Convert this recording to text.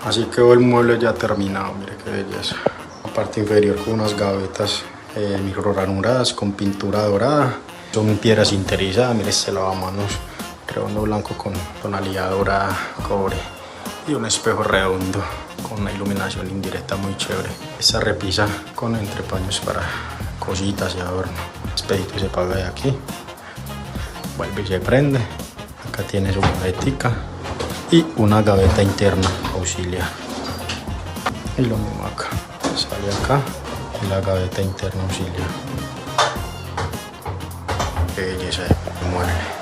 Así quedó el mueble ya terminado, mire qué belleza. La parte inferior con unas gavetas microranuradas con pintura dorada. Son piedras sinterizadas, mire este lavamanos redondo blanco con tonalidad dorada, cobre. Y un espejo redondo con una iluminación indirecta muy chévere. Esta repisa con entrepaños para cositas y adorno. El espejito se apaga de aquí, vuelve y se prende. Acá tiene su gavetica y una gaveta interna auxiliar. Y lo mismo acá, sale acá y la gaveta interna auxiliar. Qué belleza de mueble.